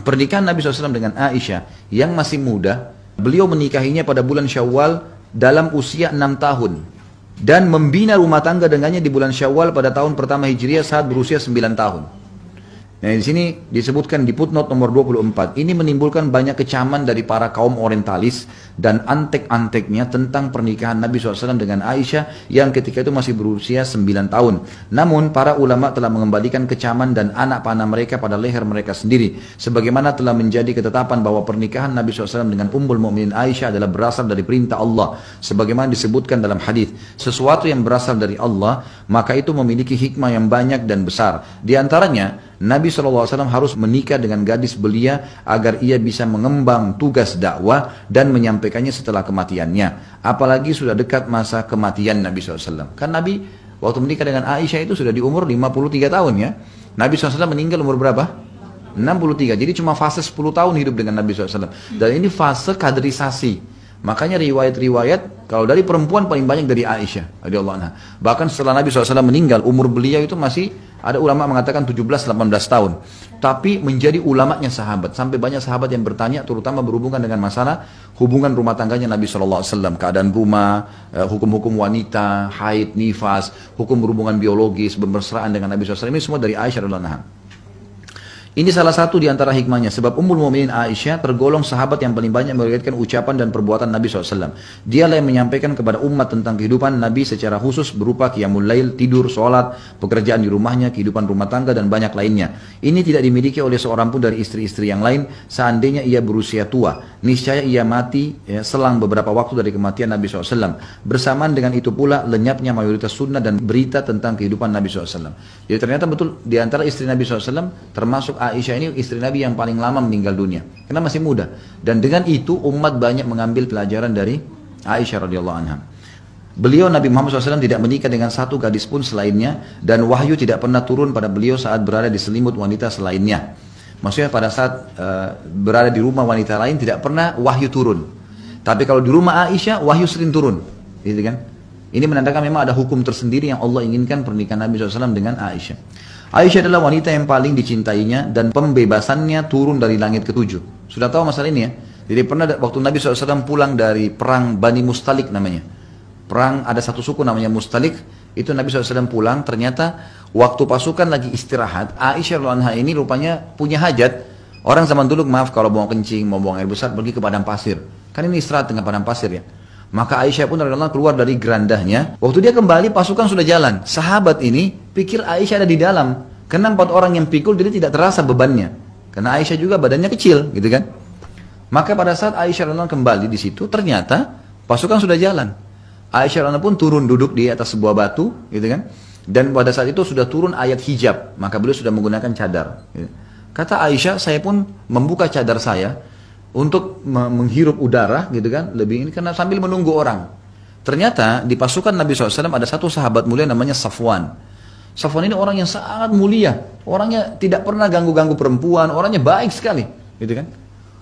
pernikahan Nabi SAW dengan Aisyah yang masih muda, beliau menikahinya pada bulan Syawal dalam usia 6 tahun. Dan membina rumah tangga dengannya di bulan Syawal pada tahun pertama Hijriah saat berusia 9 tahun. Nah di sini disebutkan di footnote nomor 24, ini menimbulkan banyak kecaman dari para kaum orientalis dan antek-anteknya tentang pernikahan Nabi SAW dengan Aisyah yang ketika itu masih berusia 9 tahun. Namun para ulama telah mengembalikan kecaman dan anak panah mereka pada leher mereka sendiri, sebagaimana telah menjadi ketetapan bahwa pernikahan Nabi SAW dengan Ummul Mukminin Aisyah adalah berasal dari perintah Allah, sebagaimana disebutkan dalam hadis. Sesuatu yang berasal dari Allah, maka itu memiliki hikmah yang banyak dan besar. Di antaranya, Nabi SAW harus menikah dengan gadis belia agar ia bisa mengembang tugas dakwah dan menyampaikannya setelah kematiannya. Apalagi sudah dekat masa kematian Nabi SAW. Kan Nabi waktu menikah dengan Aisyah itu sudah di umur 53 tahun ya. Nabi SAW meninggal umur berapa? 63. Jadi cuma fase 10 tahun hidup dengan Nabi SAW. Dan ini fase kaderisasi. Makanya riwayat-riwayat kalau dari perempuan paling banyak dari Aisyah radhiyallahu anha. Bahkan setelah Nabi SAW meninggal, umur beliau itu masih ada ulama mengatakan 17-18 tahun. Tapi menjadi ulamanya sahabat. Sampai banyak sahabat yang bertanya terutama berhubungan dengan masalah hubungan rumah tangganya Nabi SAW. Keadaan rumah, hukum-hukum wanita, haid, nifas, hukum berhubungan biologis, bermesraan dengan Nabi SAW. Ini semua dari Aisyah radhiyallahu anha. Ini salah satu di antara hikmahnya, sebab Ummul Mukminin Aisyah tergolong sahabat yang paling banyak meriwayatkan ucapan dan perbuatan Nabi SAW. Dialah yang menyampaikan kepada umat tentang kehidupan Nabi secara khusus berupa qiyamul lail, tidur, sholat, pekerjaan di rumahnya, kehidupan rumah tangga, dan banyak lainnya. Ini tidak dimiliki oleh seorang pun dari istri-istri yang lain, seandainya ia berusia tua. Niscaya ia mati selang beberapa waktu dari kematian Nabi SAW. Bersamaan dengan itu pula lenyapnya mayoritas sunnah dan berita tentang kehidupan Nabi SAW. Jadi ternyata betul di antara istri Nabi SAW termasuk Aisyah ini istri Nabi yang paling lama meninggal dunia karena masih muda, dan dengan itu umat banyak mengambil pelajaran dari Aisyah radhiyallahu anha. Beliau Nabi Muhammad SAW tidak menikah dengan satu gadis pun selainnya, dan wahyu tidak pernah turun pada beliau saat berada di selimut wanita selainnya. Maksudnya pada saat berada di rumah wanita lain tidak pernah wahyu turun, tapi kalau di rumah Aisyah wahyu sering turun, gitu kan? Ini menandakan memang ada hukum tersendiri yang Allah inginkan pernikahan Nabi SAW dengan Aisyah. Aisyah adalah wanita yang paling dicintainya dan pembebasannya turun dari langit ketujuh. Sudah tahu masalah ini ya? Jadi pernah waktu Nabi SAW pulang dari perang Bani Mustalik namanya. Perang ada satu suku namanya Mustalik. Itu Nabi SAW pulang, ternyata waktu pasukan lagi istirahat, Aisyah radhiyallahu anha ini rupanya punya hajat. Orang zaman dulu maaf kalau mau kencing, mau buang air besar pergi ke padang pasir. Kan ini istirahat dengan padang pasir ya. Maka Aisyah pun radhiyallahu anha keluar dari gerandahnya. Waktu dia kembali pasukan sudah jalan. Sahabat ini pikir Aisyah ada di dalam. Karena 4 orang yang pikul jadi tidak terasa bebannya. Karena Aisyah juga badannya kecil, gitu kan? Maka pada saat Aisyah radhiyallahu anha kembali di situ, ternyata pasukan sudah jalan. Aisyah radhiyallahu anha pun turun duduk di atas sebuah batu, gitu kan? Dan pada saat itu sudah turun ayat hijab, maka beliau sudah menggunakan cadar. Gitu. Kata Aisyah, saya pun membuka cadar saya untuk menghirup udara, gitu kan? Lebih ini karena sambil menunggu orang. Ternyata di pasukan Nabi SAW ada satu sahabat mulia namanya Safwan. Safwan ini orang yang sangat mulia, orangnya tidak pernah ganggu-ganggu perempuan, orangnya baik sekali, gitu kan?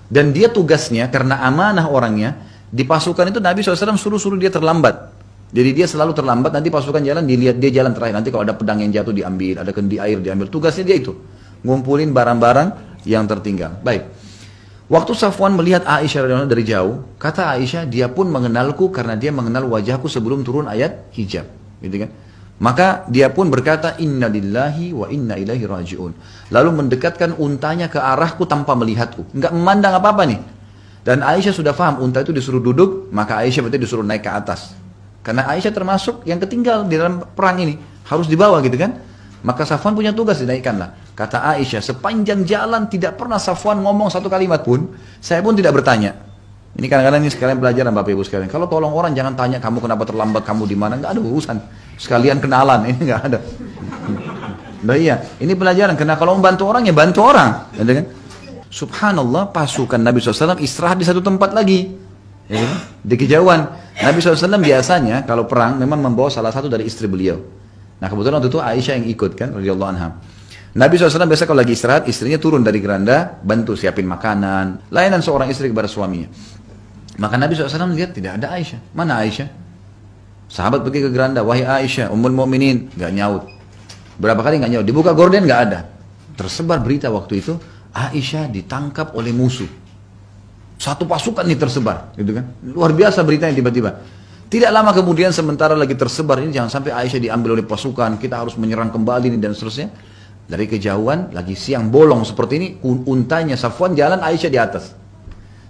Dan dia tugasnya karena amanah orangnya di pasukan itu Nabi SAW suruh dia terlambat. Jadi dia selalu terlambat, nanti pasukan jalan dilihat dia jalan terakhir. Nanti kalau ada pedang yang jatuh diambil, ada kendi air diambil. Tugasnya dia itu, ngumpulin barang-barang yang tertinggal. Baik. Waktu Safwan melihat Aisyah radhiyallahu anha dari jauh, kata Aisyah, dia pun mengenalku karena dia mengenal wajahku sebelum turun ayat hijab, gitu kan? Maka dia pun berkata, Inna lillahi wa inna ilaihi raji'un. Lalu mendekatkan untanya ke arahku tanpa melihatku. Enggak memandang apa-apa nih. Dan Aisyah sudah paham, unta itu disuruh duduk, maka Aisyah berarti disuruh naik ke atas. Karena Aisyah termasuk yang ketinggal di dalam perang ini. Harus dibawa gitu kan. Maka Safwan punya tugas, dinaikkanlah. Kata Aisyah, sepanjang jalan tidak pernah Safwan ngomong satu kalimat pun, saya pun tidak bertanya. Ini kadang-kadang ini sekalian pelajaran Bapak Ibu sekalian. Kalau tolong orang jangan tanya kamu kenapa terlambat, kamu di mana, nggak ada urusan. Sekalian kenalan, ini nggak ada. Nah iya, ini pelajaran. Karena kalau membantu orang ya bantu orang, gitu kan? Subhanallah, pasukan Nabi SAW istirahat di satu tempat lagi, ya, di kejauhan. Nabi SAW biasanya kalau perang memang membawa salah satu dari istri beliau. Nah kebetulan waktu itu Aisyah yang ikut kan, radhiyallahu anha. Nabi SAW biasa kalau lagi istirahat, istrinya turun dari geranda, bantu siapin makanan, layanan seorang istri kepada suaminya. Maka Nabi SAW lihat tidak ada Aisyah. Mana Aisyah? Sahabat pergi ke geranda, wahai Aisyah, Ummul Mukminin, nggak nyaut. Berapa kali nggak nyaut? Dibuka gorden nggak ada. Tersebar berita waktu itu, Aisyah ditangkap oleh musuh. Satu pasukan nih tersebar, gitu kan? Luar biasa beritanya tiba-tiba. Tidak lama kemudian sementara lagi tersebar ini, jangan sampai Aisyah diambil oleh pasukan, kita harus menyerang kembali nih dan seterusnya. Dari kejauhan, lagi siang bolong seperti ini, untanya Safwan jalan, Aisyah di atas.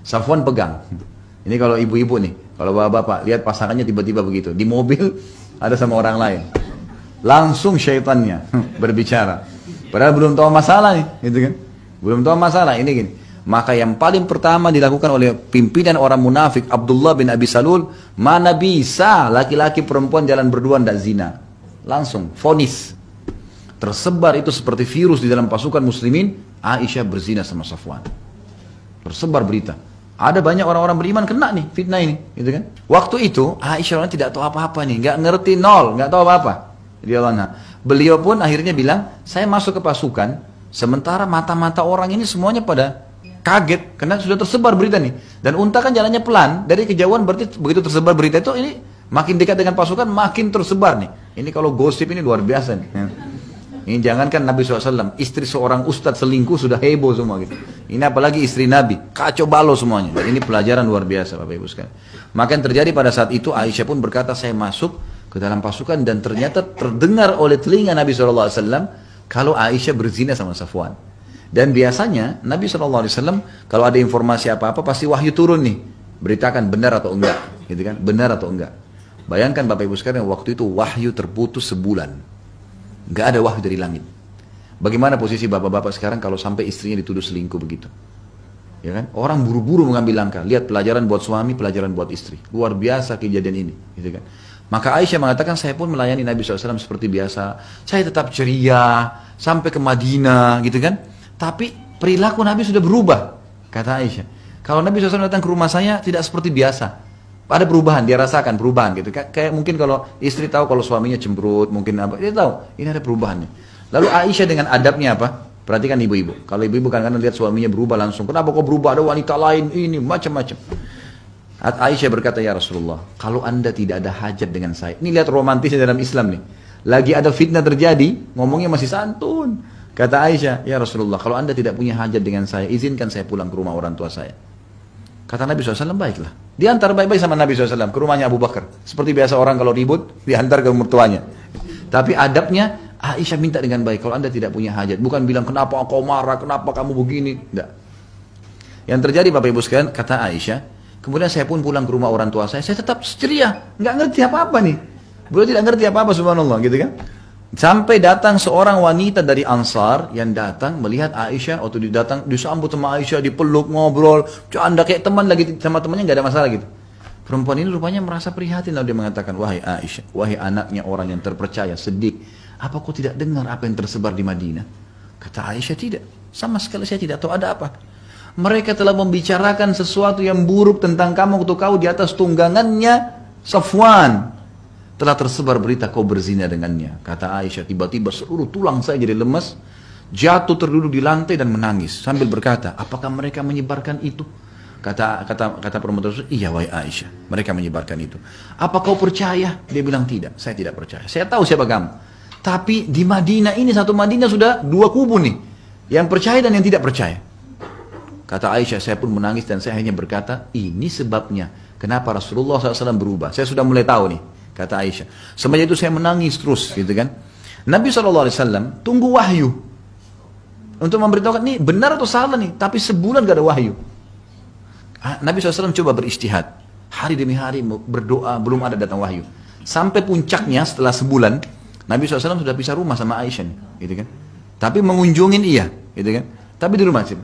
Safwan pegang. Ini kalau ibu-ibu nih, kalau bapak-bapak, lihat pasangannya tiba-tiba begitu. Di mobil ada sama orang lain. Langsung syaitannya berbicara. Padahal belum tahu masalah nih, gitu kan? Belum tahu masalah, ini gini. Maka yang paling pertama dilakukan oleh pimpinan orang munafik Abdullah bin Abi Salul, mana bisa laki-laki perempuan jalan berdua tidak zina. Langsung vonis. Tersebar itu seperti virus di dalam pasukan muslimin, Aisyah berzina sama Safwan. Tersebar berita. Ada banyak orang-orang beriman kena nih fitnah ini, gitu kan? Waktu itu Aisyah tidak tahu apa-apa nih, nggak ngerti nol, nggak tahu apa-apa. Beliau pun akhirnya bilang, saya masuk ke pasukan, sementara mata-mata orang ini semuanya pada kaget karena sudah tersebar berita nih. Dan unta kan jalannya pelan, dari kejauhan berarti begitu tersebar berita itu ini makin dekat dengan pasukan makin tersebar nih. Ini kalau gosip ini luar biasa nih. Ini jangankan Nabi SAW, istri seorang ustadz selingkuh sudah heboh semua gitu. Ini apalagi istri Nabi, kacau balau semuanya. Dan ini pelajaran luar biasa Bapak Ibu sekalian. Maka yang terjadi pada saat itu Aisyah pun berkata, saya masuk ke dalam pasukan dan ternyata terdengar oleh telinga Nabi SAW kalau Aisyah berzina sama Safwan. Dan biasanya Nabi SAW kalau ada informasi apa-apa pasti wahyu turun nih, beritakan benar atau enggak, gitu kan? Benar atau enggak. Bayangkan Bapak Ibu sekalian, waktu itu wahyu terputus sebulan. Nggak ada wahyu dari langit. Bagaimana posisi bapak-bapak sekarang kalau sampai istrinya dituduh selingkuh begitu? Ya kan? Orang buru-buru mengambil langkah. Lihat pelajaran buat suami, pelajaran buat istri. Luar biasa kejadian ini, gitu kan? Maka Aisyah mengatakan, saya pun melayani Nabi SAW seperti biasa. Saya tetap ceria sampai ke Madinah, gitu kan? Tapi perilaku Nabi sudah berubah, kata Aisyah. Kalau Nabi SAW datang ke rumah saya tidak seperti biasa. Ada perubahan, dia rasakan perubahan gitu. Kayak mungkin kalau istri tahu kalau suaminya cemberut, mungkin apa, dia tahu ini ada perubahannya. Lalu Aisyah dengan adabnya apa? Perhatikan ibu-ibu. Kalau ibu-ibu kadang-kadang lihat suaminya berubah langsung, kenapa kok berubah? Ada wanita lain, ini macam-macam. Aisyah berkata, ya Rasulullah, kalau anda tidak ada hajat dengan saya. Ini lihat romantisnya dalam Islam nih. Lagi ada fitnah terjadi, ngomongnya masih santun. Kata Aisyah, ya Rasulullah, kalau anda tidak punya hajat dengan saya, izinkan saya pulang ke rumah orang tua saya. Kata Nabi SAW, baiklah. Diantar baik-baik sama Nabi SAW ke rumahnya Abu Bakar. Seperti biasa orang kalau ribut, diantar ke mertuanya. Tapi adabnya, Aisyah minta dengan baik, kalau anda tidak punya hajat. Bukan bilang, kenapa kau marah, kenapa kamu begini. Tidak. Yang terjadi Bapak Ibu sekalian, kata Aisyah, kemudian saya pun pulang ke rumah orang tua saya tetap ceria. Nggak ngerti apa-apa nih. Beliau tidak ngerti apa-apa, subhanallah, gitu kan. Sampai datang seorang wanita dari Ansar yang datang melihat Aisyah, waktu datang disambut sama Aisyah, dipeluk, ngobrol, canda kayak teman lagi sama temannya, nggak ada masalah gitu. Perempuan ini rupanya merasa prihatin, lalu dia mengatakan, wahai Aisyah, wahai anaknya orang yang terpercaya, Siddiq, apa kau tidak dengar apa yang tersebar di Madinah? Kata Aisyah, tidak, sama sekali saya tidak tahu ada apa. Mereka telah membicarakan sesuatu yang buruk tentang kamu waktu kau di atas tunggangannya Safwan. Telah tersebar berita kau berzina dengannya. Kata Aisyah, tiba-tiba seluruh tulang saya jadi lemas, jatuh terduduk di lantai dan menangis sambil berkata, apakah mereka menyebarkan itu? Kata perempuan tersebut, iya wahai Aisyah, mereka menyebarkan itu. Apa kau percaya? Dia bilang tidak, saya tidak percaya. Saya tahu siapa kamu. Tapi di Madinah ini, satu Madinah sudah dua kubu nih, yang percaya dan yang tidak percaya. Kata Aisyah, saya pun menangis dan saya hanya berkata, ini sebabnya kenapa Rasulullah SAW berubah. Saya sudah mulai tahu nih. Kata Aisyah, semenjak itu saya menangis terus, gitu kan. Nabi SAW tunggu wahyu untuk memberitahukan ini benar atau salah nih, tapi sebulan gak ada wahyu. Nabi SAW coba beristihad, hari demi hari berdoa, belum ada datang wahyu. Sampai puncaknya setelah sebulan, Nabi SAW sudah pisah rumah sama Aisyah, gitu kan. Tapi mengunjungin iya, gitu kan. Tapi di rumah sih.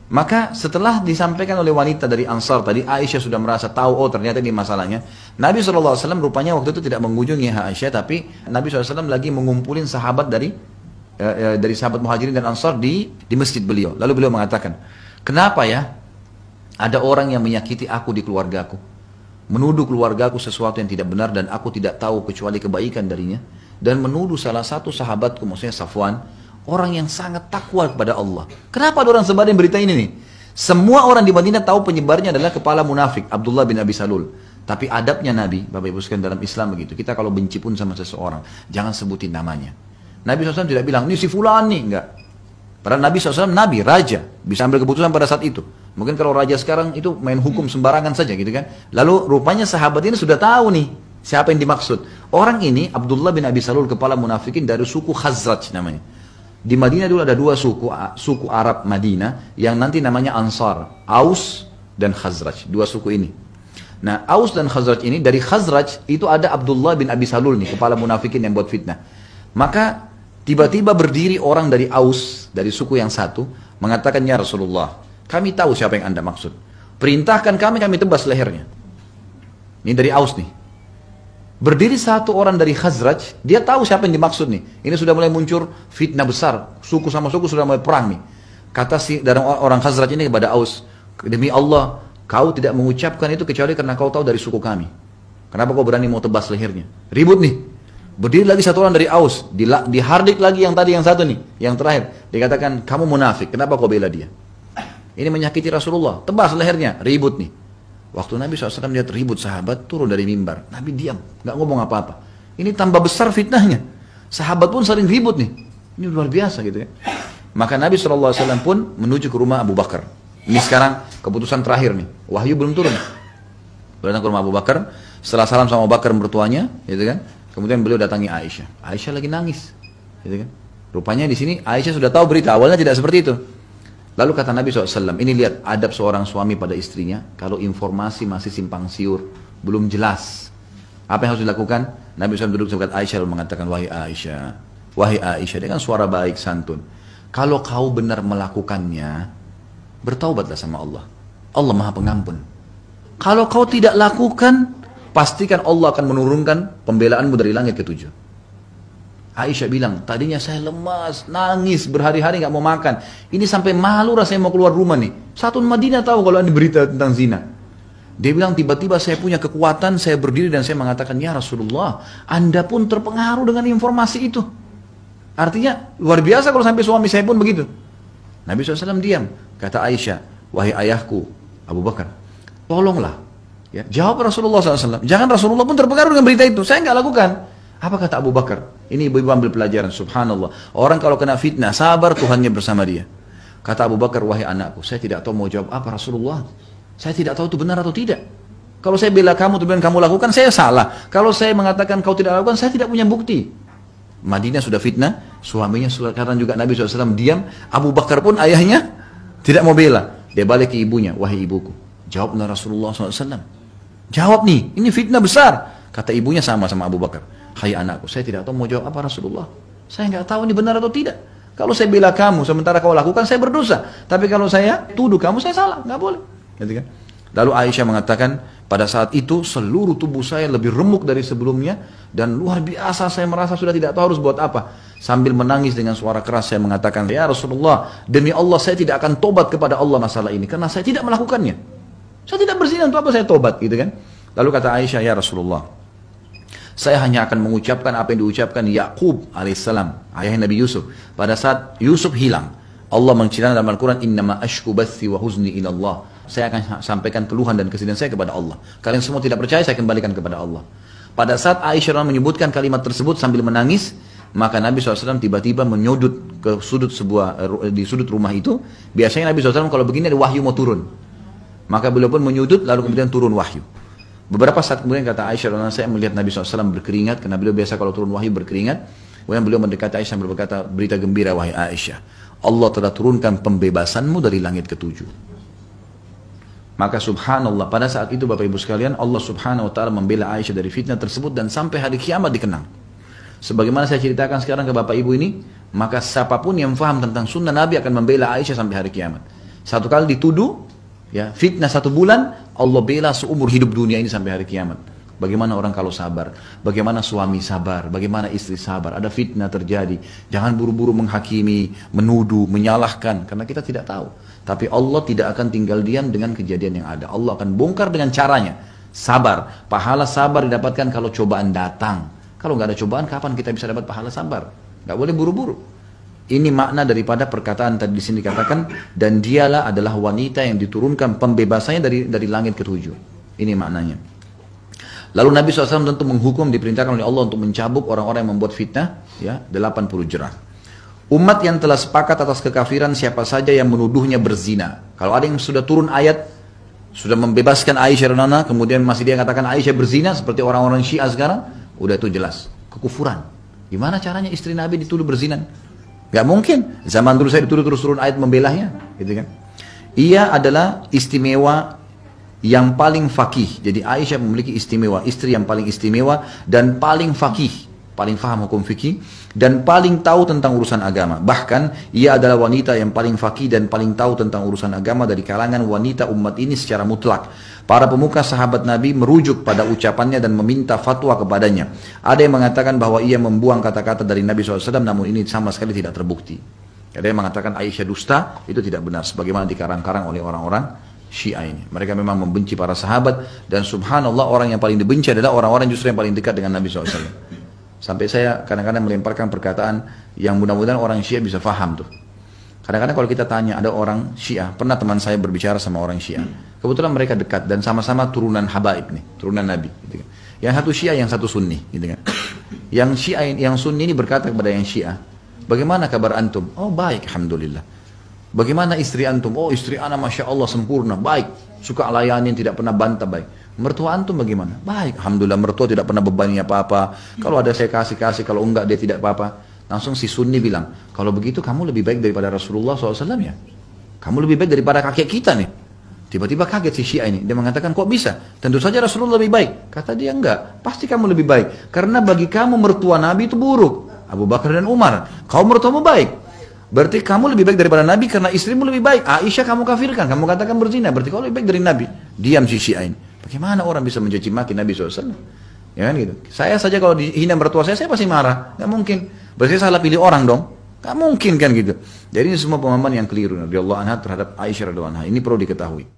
Maka setelah disampaikan oleh wanita dari Ansar tadi, Aisyah sudah merasa tahu, oh ternyata ini masalahnya. Nabi SAW rupanya waktu itu tidak mengunjungi Aisyah, tapi Nabi SAW lagi mengumpulin sahabat dari sahabat Muhajirin dan Ansar di masjid beliau. Lalu beliau mengatakan, kenapa ya ada orang yang menyakiti aku di keluargaku, menuduh keluargaku sesuatu yang tidak benar dan aku tidak tahu kecuali kebaikan darinya, dan menuduh salah satu sahabatku, maksudnya Safwan, orang yang sangat takwa kepada Allah. Kenapa ada orang sebarin berita ini nih? Semua orang di Madinah tahu penyebarnya adalah kepala munafik, Abdullah bin Abi Salul. Tapi adabnya Nabi, Bapak Ibu sekalian dalam Islam begitu. Kita kalau benci pun sama seseorang, jangan sebutin namanya. Nabi SAW tidak bilang, ini si fulan nih, enggak. Padahal Nabi SAW Nabi, Raja, bisa ambil keputusan pada saat itu. Mungkin kalau Raja sekarang itu main hukum sembarangan saja gitu kan. Lalu rupanya sahabat ini sudah tahu nih siapa yang dimaksud. Orang ini Abdullah bin Abi Salul, kepala munafikin dari suku Khazraj namanya. Di Madinah dulu ada dua suku Arab Madinah yang nanti namanya Ansar, Aus dan Khazraj, dua suku ini. Nah, Aus dan Khazraj ini, dari Khazraj itu ada Abdullah bin Abi Salul nih, kepala munafikin yang buat fitnah. Maka tiba-tiba berdiri orang dari Aus, dari suku yang satu, mengatakan, ya Rasulullah, kami tahu siapa yang Anda maksud. Perintahkan kami tebas lehernya. Ini dari Aus nih. Berdiri satu orang dari Khazraj, dia tahu siapa yang dimaksud nih. Ini sudah mulai muncul fitnah besar, suku sama suku sudah mulai perang nih. Kata si dari orang Khazraj ini kepada Aus, demi Allah, kau tidak mengucapkan itu kecuali karena kau tahu dari suku kami. Kenapa kau berani mau tebas lehernya? Ribut nih. Berdiri lagi satu orang dari Aus, dihardik lagi yang tadi yang satu nih, yang terakhir. Dikatakan, kamu munafik, kenapa kau bela dia? Ini menyakiti Rasulullah, tebas lehernya, ribut nih. Waktu Nabi SAW lihat ribut sahabat, turun dari mimbar. Nabi diam, nggak ngomong apa-apa. Ini tambah besar fitnahnya. Sahabat pun sering ribut nih. Ini luar biasa gitu ya. Maka Nabi SAW pun menuju ke rumah Abu Bakar. Ini sekarang keputusan terakhir nih. Wahyu belum turun. Datang ke rumah Abu Bakar. Setelah salam sama Abu Bakar mertuanya, gitu kan. Kemudian beliau datangi Aisyah. Aisyah lagi nangis, gitu kan. Rupanya di sini Aisyah sudah tahu berita. Awalnya tidak seperti itu. Lalu kata Nabi SAW, ini lihat adab seorang suami pada istrinya, kalau informasi masih simpang siur, belum jelas. Apa yang harus dilakukan? Nabi SAW duduk sebelah Aisyah lalu mengatakan, wahai Aisyah, dengan suara baik, santun. Kalau kau benar melakukannya, bertaubatlah sama Allah. Allah Maha Pengampun. Kalau kau tidak lakukan, pastikan Allah akan menurunkan pembelaanmu dari langit ketujuh. Aisyah bilang, tadinya saya lemas, nangis, berhari-hari gak mau makan. Ini sampai malu rasanya mau keluar rumah nih. Satu Madinah tahu kalau ada berita tentang zina. Dia bilang, tiba-tiba saya punya kekuatan, saya berdiri dan saya mengatakan, ya Rasulullah, Anda pun terpengaruh dengan informasi itu. Artinya, luar biasa kalau sampai suami saya pun begitu. Nabi SAW diam. Kata Aisyah, wahai ayahku, Abu Bakar, tolonglah. Ya, jawab Rasulullah SAW. Jangan Rasulullah pun terpengaruh dengan berita itu. Saya nggak lakukan. Apa kata Abu Bakar? Ini ibu-ibu ambil pelajaran, subhanallah. Orang kalau kena fitnah, sabar, Tuhannya bersama dia. Kata Abu Bakar, wahai anakku, saya tidak tahu mau jawab apa Rasulullah. Saya tidak tahu itu benar atau tidak. Kalau saya bela kamu, kemudian kamu lakukan, saya salah. Kalau saya mengatakan kau tidak lakukan, saya tidak punya bukti. Madinah sudah fitnah, suaminya sekarang juga Nabi SAW diam. Abu Bakar pun ayahnya tidak mau bela. Dia balik ke ibunya, wahai ibuku, jawablah Rasulullah SAW. Jawab nih, ini fitnah besar. Kata ibunya sama Abu Bakar. Hai anakku, saya tidak tahu mau jawab apa Rasulullah. Saya nggak tahu ini benar atau tidak. Kalau saya bela kamu, sementara kau lakukan, saya berdosa. Tapi kalau saya tuduh kamu, saya salah. Nggak boleh. Gitu kan? Lalu Aisyah mengatakan, pada saat itu seluruh tubuh saya lebih remuk dari sebelumnya. Dan luar biasa saya merasa sudah tidak tahu harus buat apa. Sambil menangis dengan suara keras saya mengatakan, ya Rasulullah, demi Allah saya tidak akan tobat kepada Allah masalah ini. Karena saya tidak melakukannya. Saya tidak berzina, untuk apa saya tobat? Gitu kan? Lalu kata Aisyah, ya Rasulullah, saya hanya akan mengucapkan apa yang diucapkan Yaqub alaihissalam, ayah Nabi Yusuf. Pada saat Yusuf hilang, Allah menceritakan dalam Al-Quran, innama ashku bathi wa huzni ila Allah. Saya akan sampaikan keluhan dan kesedihan saya kepada Allah. Kalian semua tidak percaya, saya kembalikan kepada Allah. Pada saat Aisyah menyebutkan kalimat tersebut sambil menangis, maka Nabi SAW tiba-tiba menyudut ke sudut di sudut rumah itu. Biasanya Nabi SAW kalau begini ada wahyu mau turun. Maka beliau pun menyudut, lalu kemudian turun wahyu. Beberapa saat kemudian kata Aisyah, saya melihat Nabi SAW berkeringat, karena beliau biasa kalau turun wahyu berkeringat. Kemudian beliau mendekati Aisyah dan berkata, berita gembira wahai Aisyah, Allah telah turunkan pembebasanmu dari langit ketujuh. Maka subhanallah, pada saat itu Bapak Ibu sekalian, Allah subhanahu wa ta'ala membela Aisyah dari fitnah tersebut dan sampai hari kiamat dikenang. Sebagaimana saya ceritakan sekarang ke Bapak Ibu ini, maka siapapun yang faham tentang sunnah Nabi akan membela Aisyah sampai hari kiamat. Satu kali dituduh, ya, fitnah 1 bulan, Allah bela seumur hidup dunia ini sampai hari kiamat. Bagaimana orang kalau sabar, bagaimana suami sabar, bagaimana istri sabar. Ada fitnah terjadi, jangan buru-buru menghakimi, menuduh, menyalahkan, karena kita tidak tahu. Tapi Allah tidak akan tinggal diam dengan kejadian yang ada. Allah akan bongkar dengan caranya. Sabar, pahala sabar didapatkan kalau cobaan datang. Kalau nggak ada cobaan, kapan kita bisa dapat pahala sabar? Nggak boleh buru-buru. Ini makna daripada perkataan tadi di sini dikatakan, dan dialah adalah wanita yang diturunkan pembebasannya dari langit ketujuh. Ini maknanya. Lalu Nabi SAW tentu menghukum, diperintahkan oleh Allah untuk mencabuk orang-orang yang membuat fitnah, ya, 80 jerah. Umat yang telah sepakat atas kekafiran siapa saja yang menuduhnya berzina. Kalau ada yang sudah turun ayat, sudah membebaskan Aisyah dan kemudian masih dia katakan Aisyah berzina, seperti orang-orang Syiah sekarang, udah itu jelas. Kekufuran. Gimana caranya istri Nabi dituduh berzina? Gak mungkin. Zaman dulu saya dituduh terus turun ayat membelahnya. Gitu kan. Ia adalah istimewa yang paling fakih. Jadi Aisyah memiliki istimewa, istri yang paling istimewa dan paling fakih. Paling faham hukum fikih dan paling tahu tentang urusan agama. Bahkan ia adalah wanita yang paling fakih dan paling tahu tentang urusan agama dari kalangan wanita umat ini secara mutlak. Para pemuka sahabat Nabi merujuk pada ucapannya dan meminta fatwa kepadanya. Ada yang mengatakan bahwa ia membuang kata-kata dari Nabi SAW, namun ini sama sekali tidak terbukti. Ada yang mengatakan Aisyah dusta, itu tidak benar. Sebagaimana dikarang-karang oleh orang-orang Syiah ini. Mereka memang membenci para sahabat dan subhanallah orang yang paling dibenci adalah orang-orang justru yang paling dekat dengan Nabi SAW. Sampai saya kadang-kadang melemparkan perkataan yang mudah-mudahan orang Syiah bisa faham tuh. Kadang-kadang kalau kita tanya ada orang Syiah, pernah teman saya berbicara sama orang Syiah. Kebetulan mereka dekat dan sama-sama turunan Habaib nih, turunan Nabi. Gitu kan. Yang satu Syiah, yang satu Sunni. Gitu kan. Yang Syiah, yang Sunni ini berkata kepada yang Syiah, bagaimana kabar antum? Oh baik, alhamdulillah. Bagaimana istri antum? Oh istri ana masya Allah sempurna, baik. Suka layanin, tidak pernah bantah, baik. Mertua antum bagaimana? Baik, alhamdulillah mertua tidak pernah bebani apa-apa. Kalau ada saya kasih, kalau enggak dia tidak apa-apa. Langsung si Sunni bilang, kalau begitu kamu lebih baik daripada Rasulullah SAW ya. Kamu lebih baik daripada kakek kita nih. Tiba-tiba kaget si Syiah ini. Dia mengatakan, kok bisa? Tentu saja Rasulullah lebih baik. Kata dia, enggak. Pasti kamu lebih baik. Karena bagi kamu mertua Nabi itu buruk. Abu Bakar dan Umar. Kau mertuamu baik. Berarti kamu lebih baik daripada Nabi karena istrimu lebih baik. Aisyah kamu kafirkan, kamu katakan berzina. Berarti kau lebih baik dari Nabi. Diam si Syiah ini. Bagaimana orang bisa mencaci maki Nabi SAW? Ya kan gitu. Saya saja kalau dihina mertua saya pasti marah. Gak mungkin. Berarti saya salah pilih orang dong. Gak mungkin kan gitu. Jadi ini semua pemahaman yang keliru radhiyallahu anha terhadap Aisyah radhiyallahu anha. Ini perlu diketahui.